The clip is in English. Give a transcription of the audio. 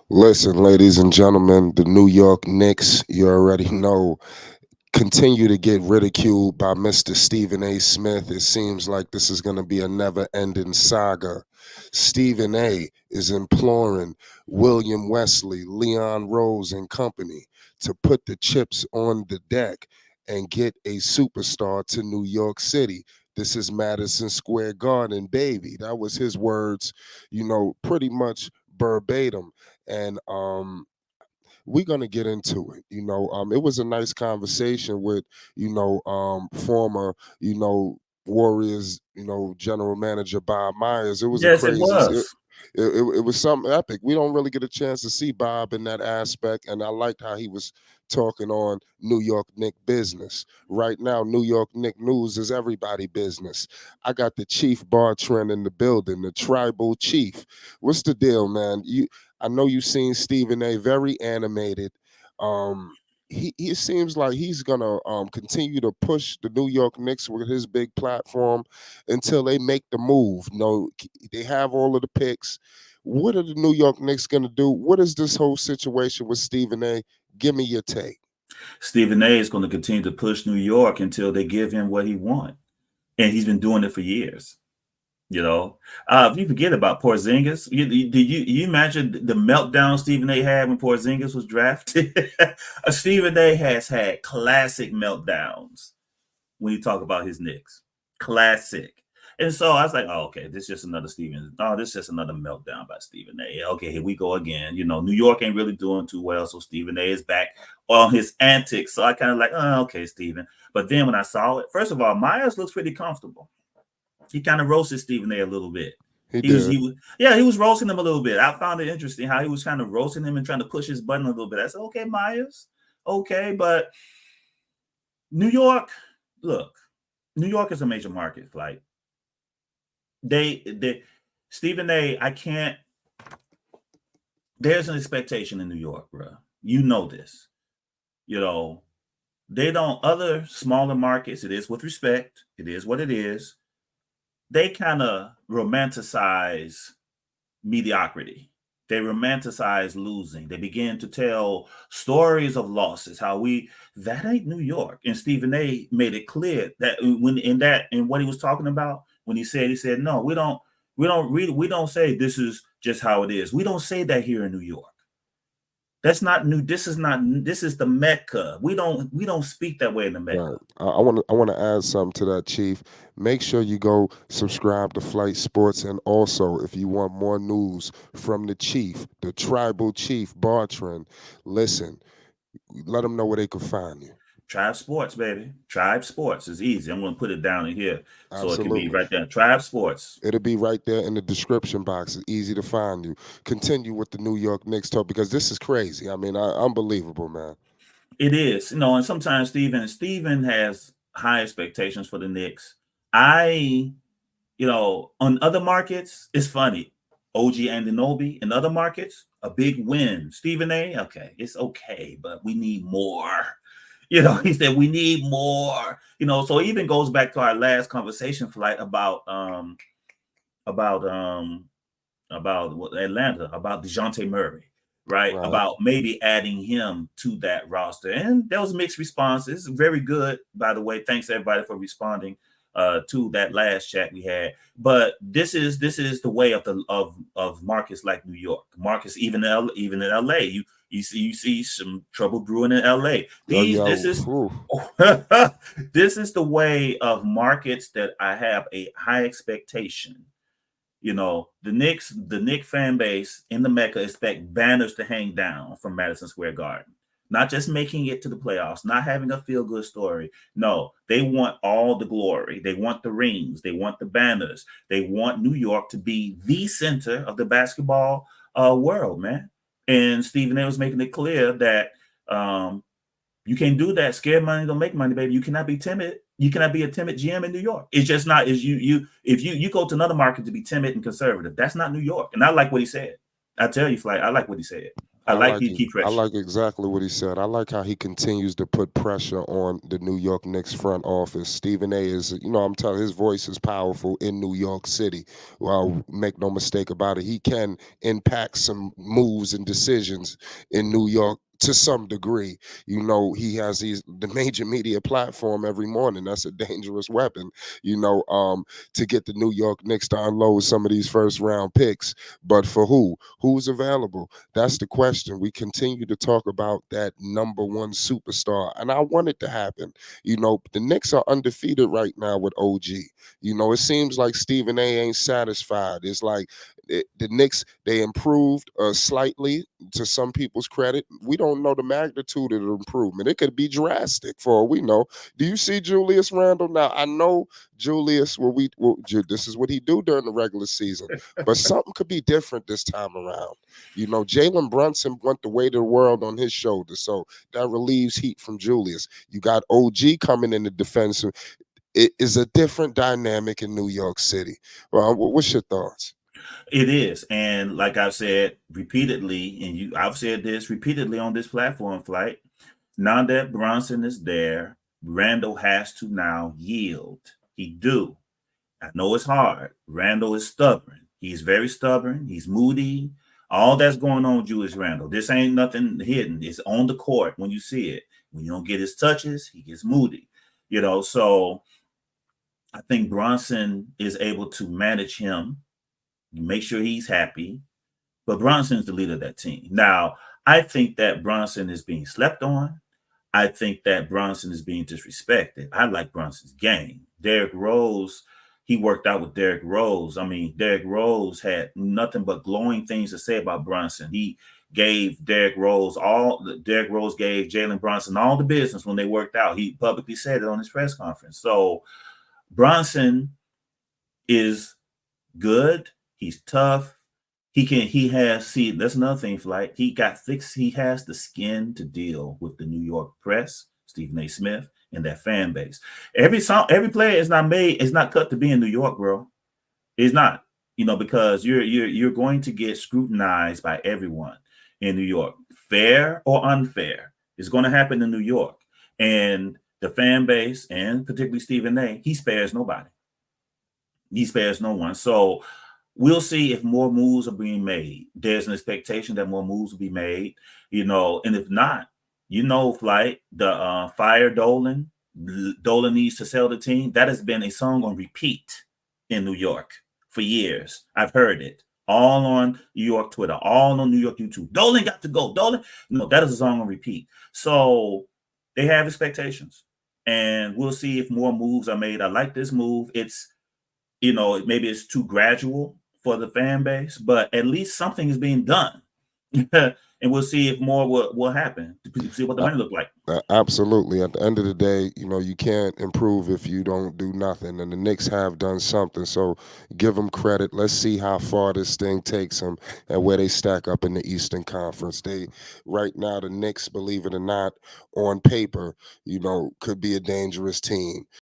Listen, ladies and gentlemen, the New York Knicks, you already know, continue to get ridiculed by Mr. Stephen A. Smith. It seems like this is going to be a never ending saga. Stephen A. is imploring William Wesley, Leon Rose, and company to put the chips on the deck and get a superstar to New York City. This is Madison Square Garden, baby. That was his words, pretty much verbatim. And we're gonna get into it. It was a nice conversation with, former, Warriors, general manager Bob Myers. It was a Yes, it crazy. was. It was something epic. We don't really get a chance to see Bob in that aspect, and I liked how he was talking on New York Nick business. Right now, New York Nick news is everybody business. I got the chief Bartrand in the building, the tribal chief. What's the deal, man? I know you've seen Stephen A. very animated. Um, he seems like he's gonna continue to push the New York Knicks with his big platform until they make the move. No, they have all of the picks. What are the New York Knicks gonna do? What is this whole situation with Stephen A? Give me your take. Stephen A is going to continue to push New York until they give him what he wants, and he's been doing it for years. You know, if you forget about Porzingis, you imagine the meltdown Stephen A had when Porzingis was drafted? Stephen A has had classic meltdowns when you talk about his Knicks. Classic. And so I was like, oh, okay, this is just another Stephen. Oh, this is just another meltdown by Stephen A. Okay, here we go again. You know, New York ain't really doing too well, so Stephen A is back on his antics. So I kind of like, oh, okay, Stephen. But then when I saw it, first of all, Myers looks pretty comfortable. He kind of roasted Stephen A little bit. He He did. was, yeah, he was roasting him a little bit. I found it interesting how he was kind of roasting him and trying to push his button a little bit. I said, okay, Myers, okay, but New York, look, New York is a major market. Like they Stephen A. I can't. There's an expectation in New York, bro. You know this. You know they don't. Other smaller markets, it is with respect. It is what it is. They kind of romanticize mediocrity. They romanticize losing. They begin to tell stories of losses. How we that ain't New York. And Stephen A. made it clear that when in what he was talking about when he said no, we don't say this is just how it is. We don't say that here in New York. That's not new. This is not. This is the Mecca. We don't speak that way in the Mecca. Right. I want to add something to that, Chief. Make sure you go subscribe to Flight Sports, and also if you want more news from the Chief, the Tribal Chief Bartrand, listen. Let them know where they can find you. Tribe Sports, baby. Tribe Sports is easy. I'm going to put it down in here so it can be Absolutely. right there. Tribe Sports. It'll be right there in the description box. It's easy to find you. Continue with the New York Knicks talk because this is crazy. I mean, unbelievable, man. It is, and sometimes Steven has high expectations for the Knicks. I, on other markets, it's funny. OG Ananobi in other markets, a big win. Stephen A, okay, it's okay, but we need more. He said we need more. So it even goes back to our last conversation flight about Atlanta, about DeJounte Murray, right? Right. About maybe adding him to that roster. And there was mixed responses. Very good, by the way. Thanks everybody for responding to that last chat we had. But this is the way of markets like New York. Markets even in LA. You see some trouble brewing in LA. Yo, These yo. this is Whew. this is the way of markets that I have a high expectation. The Knick fan base in the Mecca expect banners to hang down from Madison Square Garden. Not just making it to the playoffs, not having a feel good story. No, they want all the glory. They want the rings. They want the banners. They want New York to be the center of the basketball world, man. And Stephen A was making it clear that um, you can't do that. Scared money don't make money, baby. You cannot be timid. You cannot be a timid GM in New York. It's just not. Is you if you go to another market to be timid and conservative, that's not New York. And I like what he said. I tell you, Flight, I like what he said. I I like like he it. keep I fresh. like exactly what he said. I like how he continues to put pressure on the New York Knicks front office. Stephen A. is, I'm telling his voice is powerful in New York City. Well, make no mistake about it. He can impact some moves and decisions in New York to some degree. He has the major media platform every morning. That's a dangerous weapon, to get the New York Knicks to unload some of these first round picks. But for who? Who's available? That's the question. We continue to talk about that number one superstar, and I want it to happen. The Knicks are undefeated right now with OG. It seems like Stephen A. ain't satisfied. It's like the Knicks, they improved slightly to some people's credit. We don't know the magnitude of the improvement. It could be drastic for all we know. Do you see Julius Randle? Now, I know Julius, this is what he do during the regular season, but something could be different this time around. Jalen Brunson went the weight of the world on his shoulders, so that relieves heat from Julius. You got OG coming in the defense. It is a different dynamic in New York City. Well, what's your thoughts? It is, and like I've said repeatedly, and I've said this repeatedly on this platform, Flight. Now that Bronson is there, Randall has to now yield. He do. I know it's hard. Randall is stubborn. He's very stubborn. He's moody. All that's going on with Julius Randall. This ain't nothing hidden. It's on the court when you see it. When you don't get his touches, he gets moody. So I think Bronson is able to manage him, make sure he's happy. But Bronson's the leader of that team. Now, I think that Bronson is being slept on. I think that Bronson is being disrespected. I like Bronson's game. Derrick Rose, he worked out with Derrick Rose. I mean, Derrick Rose had nothing but glowing things to say about Bronson. He gave Derrick Rose gave Jalen Bronson all the business when they worked out. He publicly said it on his press conference. So Bronson is good. He's tough. He has, see, that's another thing, Flight. He has the skin to deal with the New York press, Stephen A. Smith, and that fan base. Every player is not cut to be in New York, bro. It's not, because you're going to get scrutinized by everyone in New York. Fair or unfair is going to happen in New York. And the fan base, and particularly Stephen A., he spares nobody. He spares no one. So we'll see if more moves are being made. There's an expectation that more moves will be made, and if not, Flight, the fire Dolan. Dolan needs to sell the team. That has been a song on repeat in New York for years. I've heard it all on New York Twitter, all on New York YouTube. Dolan got to go. Dolan, no, that is a song on repeat. So they have expectations, and we'll see if more moves are made. I like this move. Maybe it's too gradual for the fan base, but at least something is being done. And we'll see if more will happen. See what the Uh, money look like. Absolutely. At the end of the day, you can't improve if you don't do nothing. And the Knicks have done something. So give them credit. Let's see how far this thing takes them and where they stack up in the Eastern Conference. Right now, the Knicks, believe it or not, on paper, could be a dangerous team.